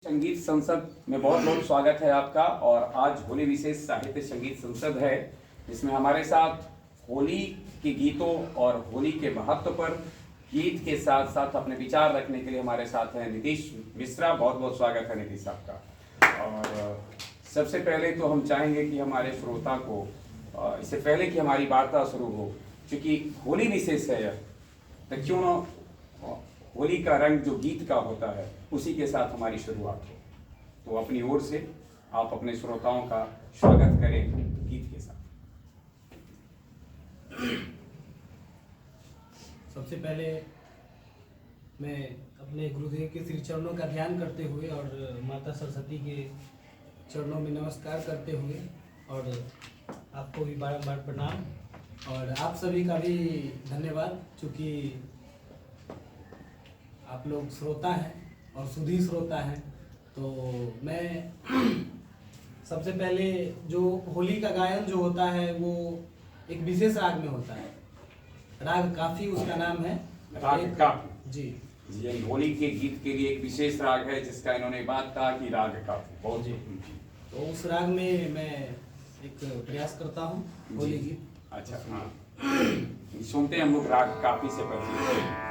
संगीत संसद में बहुत बहुत स्वागत है आपका। और आज होली विशेष साहित्य संगीत संसद है, जिसमें हमारे साथ होली के गीतों और होली के महत्व पर गीत के साथ साथ अपने विचार रखने के लिए हमारे साथ हैं नीतीश मिश्रा। बहुत बहुत स्वागत है नीतीश साहब का। और सबसे पहले तो हम चाहेंगे कि हमारे श्रोता को इससे पहले कि हमारी वार्ता शुरू हो, क्योंकि होली विशेष है, तो क्यों ना होली का रंग जो गीत का होता है उसी के साथ हमारी शुरुआत हो। तो अपनी ओर से आप अपने श्रोताओं का स्वागत करें गीत के साथ। सबसे पहले मैं अपने गुरुदेव के श्री चरणों का ध्यान करते हुए और माता सरस्वती के चरणों में नमस्कार करते हुए और आपको भी बारंबार प्रणाम और आप सभी का भी धन्यवाद, चूँकि आप लोग श्रोता हैं और सुधी श्रोता हैं। तो मैं सबसे पहले जो होली का गायन जो होता है वो एक विशेष राग में होता है। राग काफी उसका नाम है। राग काफी जी जी, होली के गीत के लिए एक विशेष राग है जिसका इन्होंने बात कहा कि राग काफी बहुत जी। तो उस राग में मैं एक प्रयास करता हूँ होली गीत। अच्छा, हाँ, सुनते हैं हम लोग राग काफी से परिचित।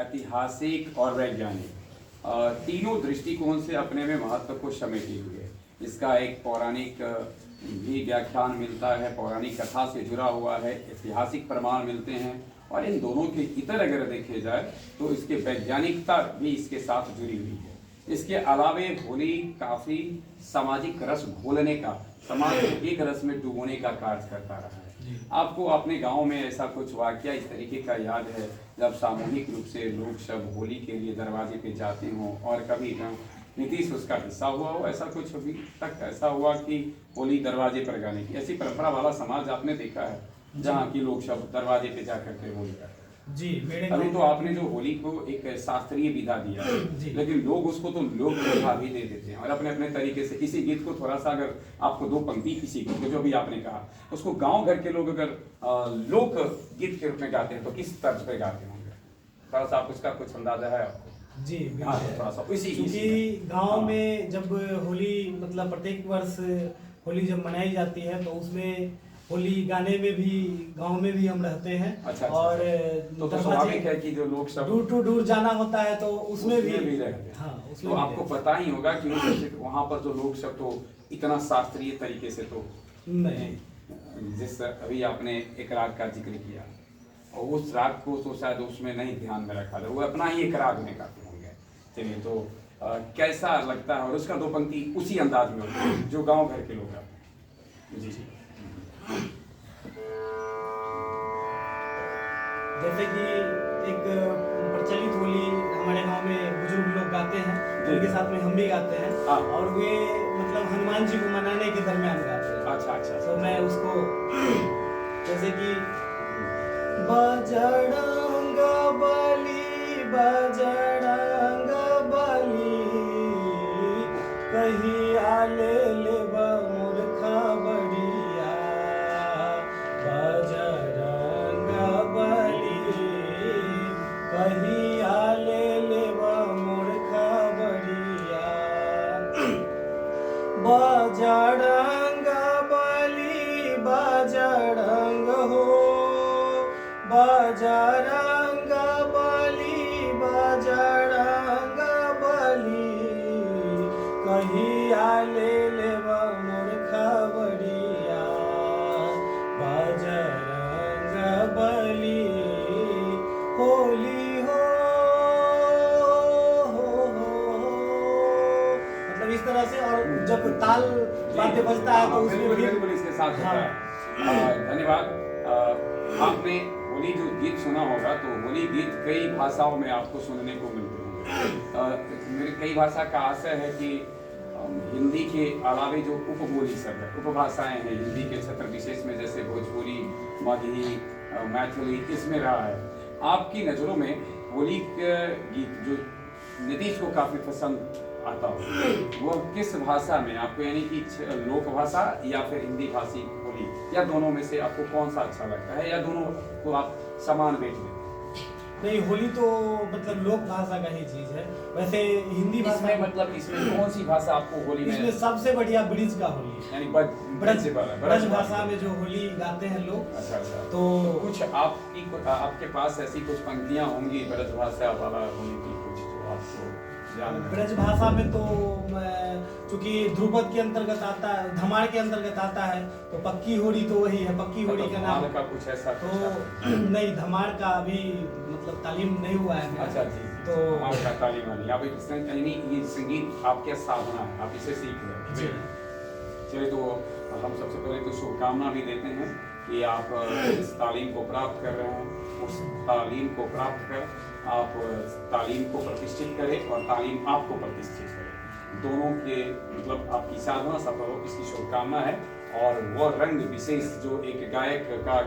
ऐतिहासिक और वैज्ञानिक तीनों दृष्टिकोण से अपने में महत्व को समेटे हुए है। इसका एक पौराणिक भी व्याख्यान मिलता है, पौराणिक कथा से जुड़ा हुआ है, ऐतिहासिक प्रमाण मिलते हैं। और इन दोनों के इतर अगर देखे जाए तो इसके वैज्ञानिकता भी इसके साथ जुड़ी हुई है। इसके अलावे होली काफी सामाजिक रस घोलने का, समाज को एक रस में डुबोने का कार्य करता रहा है। आपको अपने गांव में ऐसा कुछ वाकया इस तरीके का याद है जब सामूहिक रूप से लोग सब होली के लिए दरवाजे पे जाते हों, और कभी नीतीश उसका हिस्सा हुआ हो? ऐसा कुछ अभी तक ऐसा हुआ कि होली दरवाजे पर गाने की ऐसी परंपरा वाला समाज आपने देखा है जहाँ की लोग सब दरवाजे पे जा करके होली करते हैं? जी, मेरे अभी तो आपने जो होली को एक शास्त्रीय विधा दिया है, लेकिन लोग उसको तो लोक विधा भी दे देते हैं और अपने अपने तरीके से किसी गीत को थोड़ा सा, अगर आपको दो पंक्ति किसी गीत को जो भी आपने कहा उसको गांव घर के लोग अगर लोक गीत के रूप में गाते हैं तो किस तर्ज पे गाते होंगे? थोड़ा सा आप उसका कुछ अंदाजा है आपको? जी हाँ, थोड़ा सा क्योंकि गांव में जब होली मतलब प्रत्येक वर्ष होली जब मनाई जाती है तो उसमें होली गाने में भी गांव में भी हम रहते हैं। अच्छा, और तो स्वाभाविक है कि जो लोग सब दूर टू दूर जाना होता है तो उसमें भी रहते हैं। हाँ, उसमें तो आपको पता ही होगा कि वहाँ पर जो लोग सब तो इतना शास्त्रीय तरीके से तो नहीं जिस अभी आपने एक राग का जिक्र किया और उस राग को तो शायद उसमें नहीं ध्यान में रखा था, वो अपना ही एक राग में गाते होंगे। चलिए, तो कैसा लगता है? और उसका दो पंक्ति उसी अंदाज में होती है जो गांव घर के लोग गाते हैं। जी जी। जैसे कि एक प्रचलित होली हमारे गांव में बुजुर्ग लोग गाते हैं, उनके साथ में हम भी गाते हैं। हाँ। और वे मतलब हनुमान जी को मनाने के दरमियान गाते हैं। अच्छा अच्छा। तो मैं उसको जैसे कि बजरंग बली बजरंग बली कहीं आले ले मूर्खा बड़िया, बजरंग बली कहीं आले ले मूर्खा बड़िया, बजरंग बली बजरंग हो, बजरंग बली बजरंग बली कहीं आले ले मूर्खा बड़िया, बजरंग बली होली हो, मतलब इस तरह से। और जब ताल वाद्य बजता है तो उसमें भी बिल्कुल इसके साथ होता है। धन्यवाद। आपने होली जो गीत सुना होगा, तो होली गीत कई भाषाओं में आपको सुनने को मिलते होंगे। मेरे कई भाषा का आशय है कि हिंदी के अलावे जो उपबोली सब है, उपभाषाएं हैं हिंदी के क्षेत्र विशेष में, जैसे भोजपुरी, मगही, मैथिली, इसमें रहा है। आपकी नज़रों में होली के गीत जो नीतीश को काफ़ी पसंद आता हो, वो किस भाषा में आपको, यानी कि लोक भाषा या फिर हिंदी भाषी होली, या दोनों में से आपको कौन सा अच्छा लगता है, या दोनों को आप समान वेट देते हैं? नहीं, होली तो मतलब लोक भाषा का ही चीज है। वैसे हिंदी भाषा इसमें मतलब इसमें कौन सी भाषा आपको होली में? इसमें सबसे बढ़िया ब्रिज का होली, यानी ब्रज भाषा में जो होली गाते हैं लोग। अच्छा अच्छा। तो कुछ आपके पास ऐसी कुछ पंक्तियां होंगी ब्रज भाषा वाला होली की, कुछ जो आपको याद है? ब्रज भाषा में तो चूंकि ध्रुपद के अंतर्गत आता है, धमार के अंतर्गत आता है, तो पक्की होली तो वही है, पक्की होली का नाम का कुछ ऐसा तो नहीं, धमार का अभी मतलब तालीम नहीं हुआ है। अच्छा जी। तो धमार का तालीम वाली आप ये संगीत आपके साधना है, आप इसे सीख रहे हैं। चलिए, तो हम सबसे पहले तो शुभकामना भी देते हैं कि आप इस तालीम को प्राप्त कर रहे हैं, उस तालीम को प्राप्त कर आप तालीम को प्रतिष्ठित करें और तालीम आपको प्रतिष्ठित करे, दोनों के मतलब आपकी साधना सफल हो, इसकी शुभकामना है। और वो रंग विशेष जो एक गायक का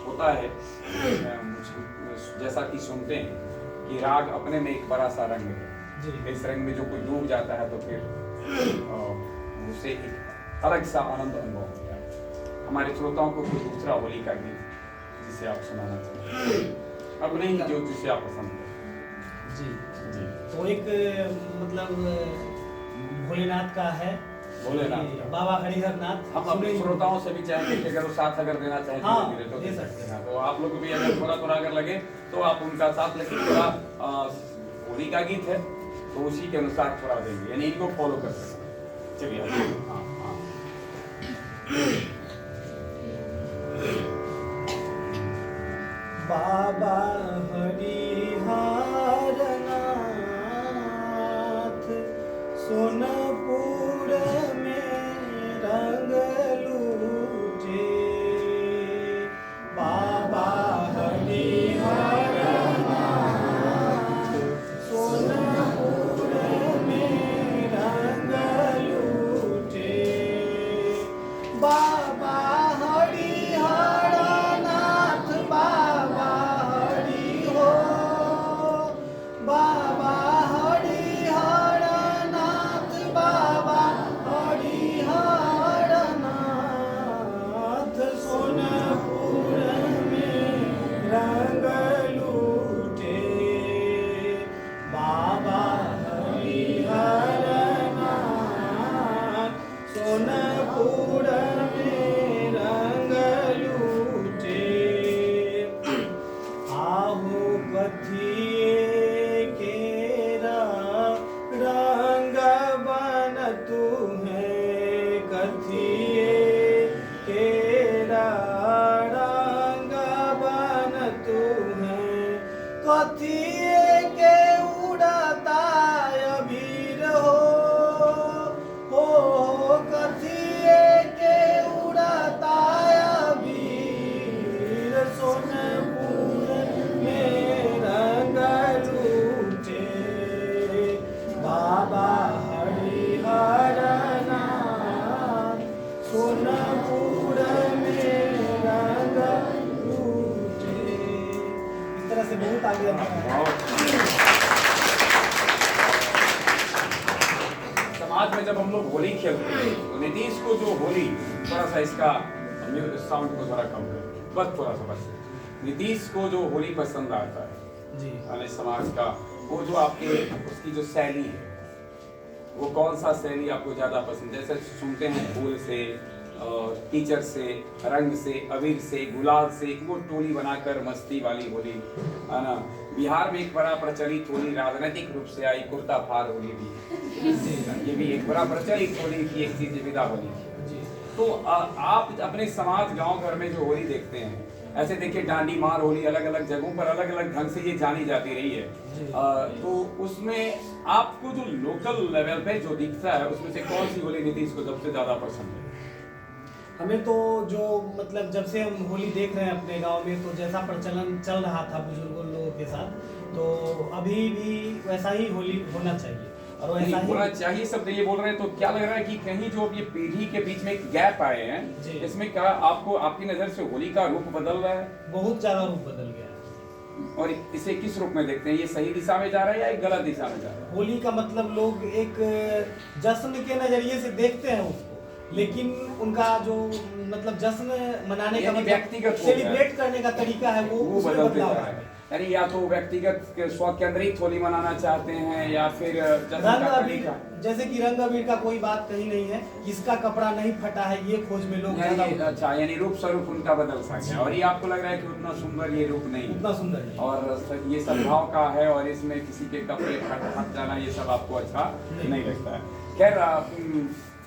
होता है, जैसा कि सुनते हैं कि राग अपने में एक बड़ा सा रंग है, इस रंग में जो कोई डूब जाता है तो फिर उसे एक अलग सा आनंद अनुभव होता है। हमारे श्रोताओं को कोई दूसरा होली का गीत जिसे आप सुनाना चाहते हैं, अपने ही जो जिसे आप पसंद करें। जी जी। तो एक मतलब भोलेनाथ का है, भोलेनाथ का। बाबा हरिहर नाथ। हम अपने श्रोताओं से भी चाहेंगे कि अगर वो साथ अगर देना चाहें हाँ, धीरे-धीरे तो दे सकते हैं। तो आप लोग भी अगर थोड़ा अगर लगे तो आप उनका साथ, लेकिन थोड़ा होली का गीत है तो उसी के अनुसार थोड़ा देंगे, यानी इनको फॉलो कर सकते। चलिए। हाँ हाँ। बाबा हरिहर नाथ सोनपुर में रंग लूटे, बाबा हरिहर नाथ सोनपुर में रंग लूटे, बाबा हरिहर नाथ, बाबा हरिहर कथिए के उड़ता अबीर हो कथिए के उड़ता अबीर सोनपुर में रंग लूटे बाबा हरिहर नाथ सोनपुर में रंग लूटे। इस तरह से बहुत आगे समाज में जब हम लोग होली खेलते हैं तो नीतीश को जो होली थोड़ा सा इसका साउंड को थोड़ा कम करें, बस थोड़ा सा बस। नीतीश को जो होली पसंद आता है जी वाले समाज का, वो जो आपके उसकी जो शैली है, वो कौन सा शैली आपको ज्यादा पसंद? जैसे सुनते हैं फूल से, टीचर से, रंग से, अबीर से, गुलाल से, वो टोली बनाकर मस्ती वाली होली है ना। बिहार में एक बड़ा प्रचलित होली राजनीतिक रूप से आई कुर्ता फार होली भी, ये भी एक बड़ा प्रचलित होली की एक चीज विदा होली। तो आप अपने समाज गांव घर में जो होली देखते हैं, ऐसे देखिए डांडी मार होली अलग अलग जगहों पर अलग अलग ढंग से ये जानी जाती रही है, तो उसमें आपको जो लोकल लेवल पे जो दिखता है उसमें से कौन सी होली नीतीश को सबसे ज्यादा पसंद है? हमें तो जो मतलब जब से हम होली देख रहे हैं अपने गांव में, तो जैसा प्रचलन चल रहा था बुजुर्गों लोगों के साथ, तो अभी भी वैसा ही होली होना चाहिए और वैसा ही होना चाहिए। सब ये बोल रहे हैं तो क्या लग रहा है कि कहीं जो ये पीढ़ी के बीच में एक गैप आए हैं, इसमें क्या आपको आपकी नजर से होली का रूप बदल रहा है? बहुत ज्यादा रूप बदल गया है। और इसे किस रूप में देखते हैं? ये सही दिशा में जा रहा है या एक गलत दिशा में जा रहा है? होली का मतलब लोग एक जश्न के नजरिए से देखते हैं उसको, लेकिन उनका जो मतलब जश्न मनाने का मतलब व्यक्तिगत सेलिब्रेट करने का तरीका है वो बदलते जा रहा है। यानी या तो व्यक्तिगत स्व केंद्रित होली मनाना चाहते हैं या फिर रंग अबीर, जैसे कि रंग अबीर का कोई बात कहीं नहीं है, किसका कपड़ा नहीं फटा है ये खोज में लोग ज्यादा। अच्छा, यानी रूप स्वरूप उनका बदल सा गया, और ये आपको लग रहा है कि उतना सुंदर ये रूप नहीं, उतना सुंदर नहीं, और ये सद्भाव का है, और इसमें किसी के कपड़े फट जाना ये सब आपको अच्छा नहीं लगता है। खैर,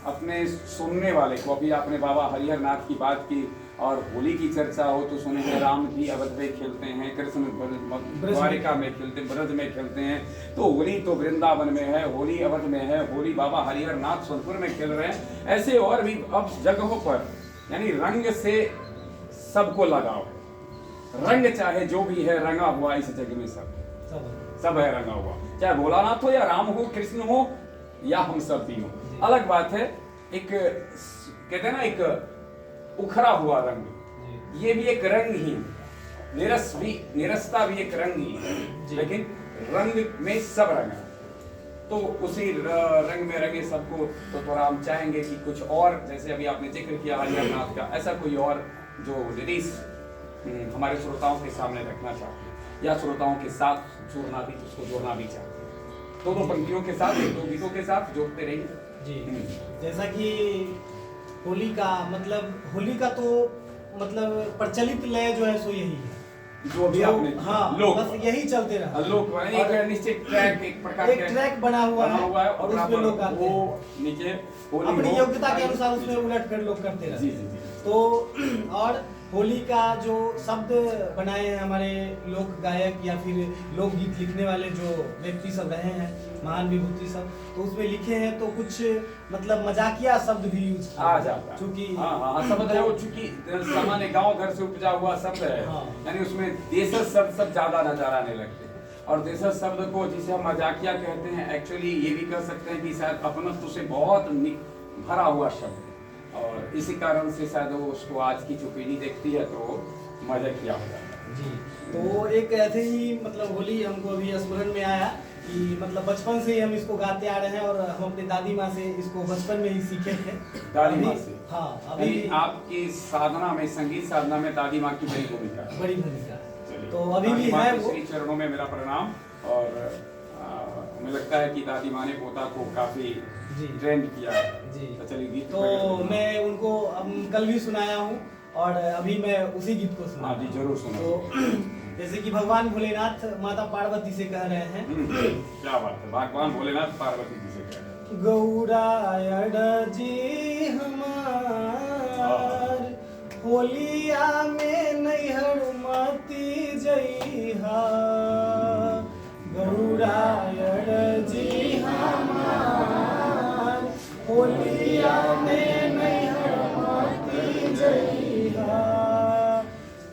अपने सुनने वाले को, अभी आपने बाबा हरिहर नाथ की बात की और होली की चर्चा हो तो सुने हैं राम भी अवध में खेलते हैं, कृष्ण द्वारिका में खेलते हैं, ब्रज में खेलते हैं, तो होली तो वृंदावन में है, होली अवध में है, होली बाबा हरिहर नाथ सोनपुर में खेल रहे हैं। ऐसे और भी अब जगहों पर यानी रंग से सबको लगाव है, रंग चाहे जो भी है रंगा हुआ इस जग में सब है रंगा हुआ, चाहे भोलानाथ हो या राम हो, कृष्ण हो या हम सब भी हो। अलग बात है, एक कहते हैं ना एक उखड़ा हुआ रंग, ये भी एक रंग ही, निरस्ता भी एक रंग ही है, लेकिन रंग में सब रंग है, तो उसी रंग में रंगे सबको। तो थोड़ा हम चाहेंगे कि कुछ और, जैसे अभी आपने जिक्र किया हरिहर नाथ का, ऐसा कोई और जो नीतीश हमारे श्रोताओं के सामने रखना चाहते हैं या श्रोताओं के साथ जोड़ना भी, उसको जोड़ना भी चाहते हैं, दोनों पंक्तियों के साथ, एक दो गीतों के साथ जोड़ते रहिए जी। जैसा कि होली का तो मतलब प्रचलित लय जो है सो यही है, जो भी आपने लोग बस यही चलते रहा, लोग एक निश्चित ट्रैक, एक प्रकार का ट्रैक बना हुआ है और उसमें लोग गाते हैं, नीचे अपनी योग्यता के अनुसार उसमें उलट कर लोग करते रहते हैं। तो और होली का जो शब्द बनाए हैं हमारे लोक गायक या फिर लोकगीत लिखने वाले जो व्यक्ति सब रहे हैं, महान विभूति सब, तो उसमें लिखे हैं तो कुछ मतलब मजाकिया शब्द भी यूज आ जाता है, चूंकि शब्द है वो, चूंकि सामान्य गांव घर से उपजा हुआ शब्द है, यानी उसमें देशज शब्द सब ज्यादा नजर आने लगते हैं, और देशज शब्द को जिसे हम मजाकिया कहते हैं, एक्चुअली ये भी कह सकते हैं कि शायद अपनत्व से बहुत भरा हुआ शब्द है, और इसी कारण से शायद वो उसको आज की जो पीढ़ी देखती है तो मजाकिया हो जाता है जी। तो एक ऐसे ही मतलब होली हमको अभी स्मरण में आया कि मतलब बचपन से ही हम इसको गाते आ रहे हैं, और हम अपनी दादी माँ से इसको बचपन में ही सीखे थे। दादी माँ से? हाँ, अभी आपकी साधना में, संगीत साधना में दादी माँ की बड़ी भूमिका तो अभी भी है वो। श्री चरणों में मेरा प्रणाम, और हमें लगता है कि दादी माँ ने पोता को काफी ट्रेंड किया है जी। तो चलिए गीत तो मैं उनको कल भी सुनाया हूँ और अभी मैं उसी गीत को सुना। जी जरूर सुना। तो जैसे कि भगवान भोलेनाथ माता पार्वती से कह रहे हैं, क्या बात है, भगवान भोलेनाथ पार्वती जी से कह रहे हैं, गौरायण जी हमार होलिया में नैहर मती जइहा। गौरायण जी हमार होलिया में नैहर माती जइहा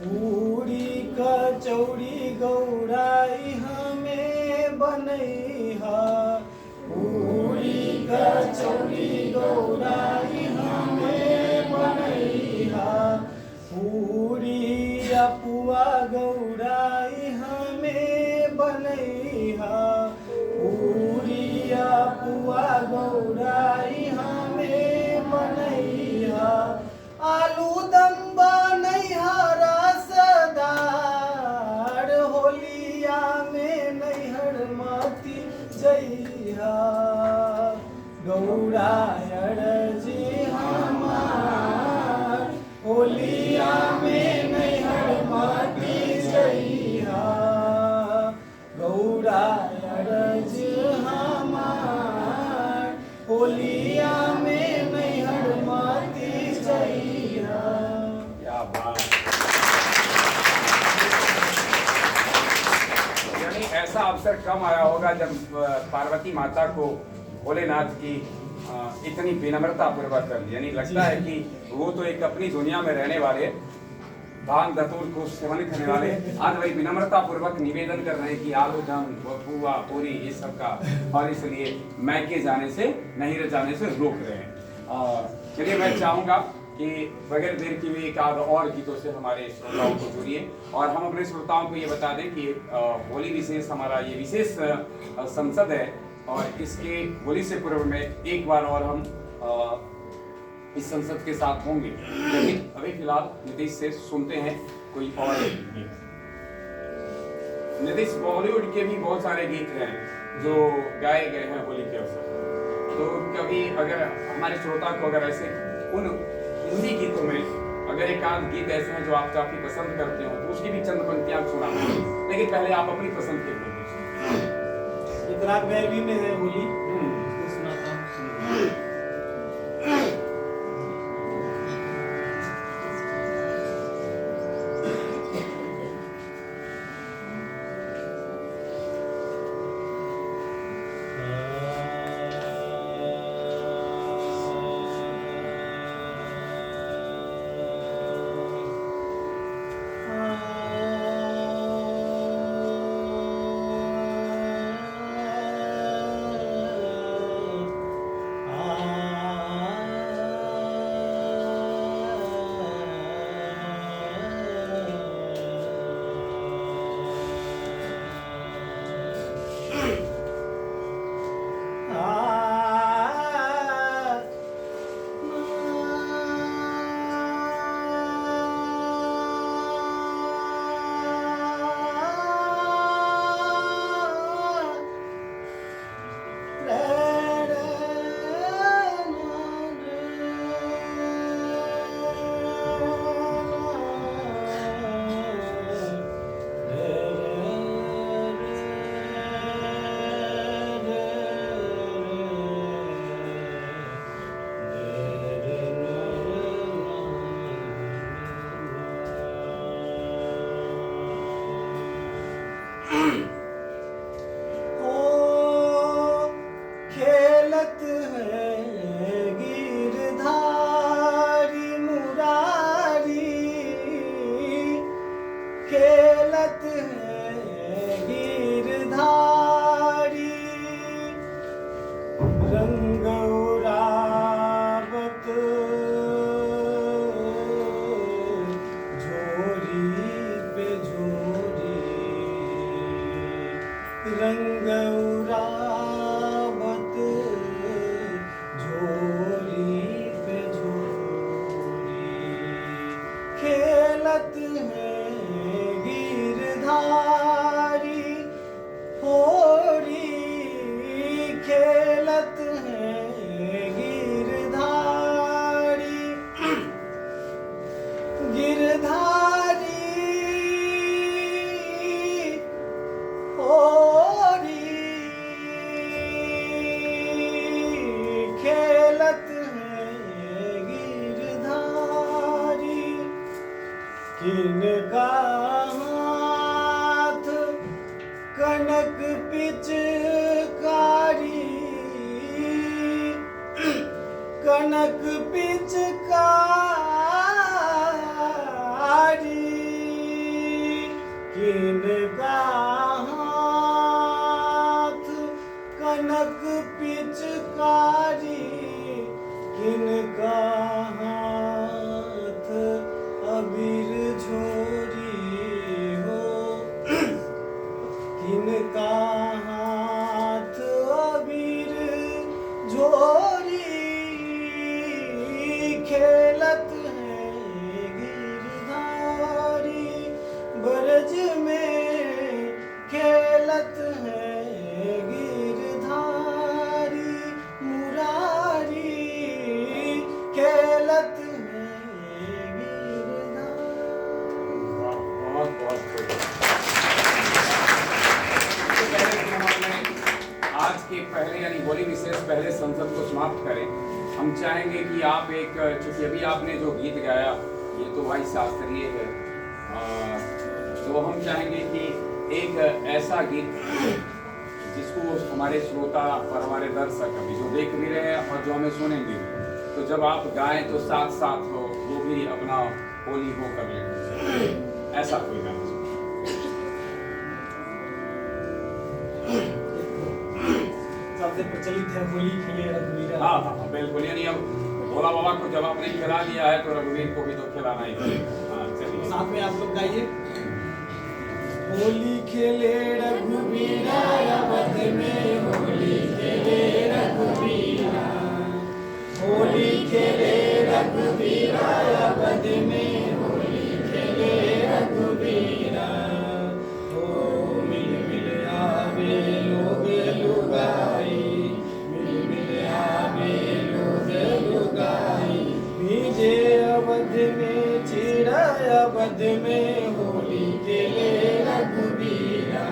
पूरी कचौड़ी गौराई हमें बनैहा पूरी कचौड़ी गौराई हमें बनैहा पूरी पुआ गौराई हमें बनैहा पूरी पुआ गौराई हमें बनैहा आलू दम बनैहा रसदार होलिया में नैहर माती जइहा गौरायण जी हमार होलिया में नैहर माती जइहा गौरायण जी हमार होलिया में नैहर माती जइहा। क्या बात। यानी ऐसा अवसर कम आया होगा जब पार्वती माता को भोलेनाथ की इतनी विनम्रता पूर्वक कर दी। यानी लगता है कि वो तो एक अपनी दुनिया में रहने वाले भांग धतूर को सेवन करने वाले आज वही विनम्रता पूर्वक निवेदन कर रहे हैं कि आलू दम पुआ पूरी ये सब का और इसलिए मैके जाने से नैहर जाने से रोक रहे हैं। चलिए मैं चाहूंगा कि बगैर देर की भी एक आध और गीतों से हमारे श्रोताओं को जोड़िए और हम अपने श्रोताओं को ये बता दें कि होली विशेष हमारा ये विशेष संसद है और इसके होली से पूर्व में एक बार और हम इस संसद के साथ होंगे, लेकिन अभी फिलहाल नीतीश से सुनते हैं कोई और गीत। नीतीश, बॉलीवुड के भी बहुत सारे गीत हैं जो गाए गए हैं होली के अवसर पर, तो कभी अगर हमारे श्रोता को अगर ऐसे उन हिंदी गीतों में अगर एक आध गीत ऐसे हैं जो आप काफी पसंद करते हो तो उसकी भी चंद पंक्तियां सुना, लेकिन पहले आप अपनी पसंद के गीत इतराक भैरवी में है होली तो सुनाता हूँ। कनक पिचकारी कनक पिचकारी किनका हाथ कनक पिचकारी किनका हाथ अबीर झोरी हो किनका हाथ अबीर झोरी खेलत है गिरधारी ब्रज में खेलत है गिरधारी मुरारी खेलत है गिरधारी। बहुत बहुत आज के पहले यानी होली विशेष पहले संसद को समाप्त करें। हम चाहेंगे कि आप एक, चूंकि अभी आपने जो गीत गाया ये तो भाई शास्त्रीय है, तो हम चाहेंगे कि एक ऐसा गीत जिसको हमारे श्रोता और हमारे दर्शक अभी जो देख भी रहे हैं और जो हमें सुनेंगे भी, तो जब आप गाएं तो साथ साथ हो वो भी अपना होली हो कर लें, ऐसा कोई गाना। सबसे प्रचलित है होली खेले रघुवीरा। हाँ हाँ हाँ बिल्कुल, यानी अब भोला बाबा को जब आपने खिला दिया है तो रघुवीर को भी तो खिलाना ही है। हाँ चलिए साथ में आप लोग गाइए। होली खेले रघुवीरा अवध में होली खेले रघुवीरा होली खेले रघुवीरा अवध में होली खेले रघुवीरा ओ मिल मिल आवे लोग लुगाई मिल मिल आवे लोग लुगाई भीजे अवध में चिरा अवध में होली खेले रघुवीरा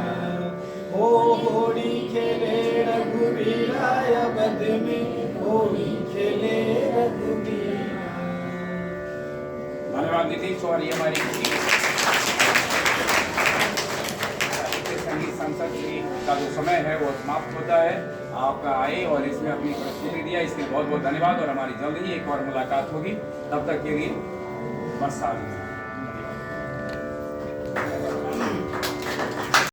ओ होली खेले रघुवीरा अवध में होली खेले रघुवीरा। धन्यवाद नीतीश। और ये हमारी संगीत संसद का जो समय है वो समाप्त होता है। आप आए और इसमें अपनी प्रस्तुति दिया, इसके लिए बहुत बहुत धन्यवाद। और हमारी जल्द ही एक और मुलाकात होगी, तब तक के लिए बस आज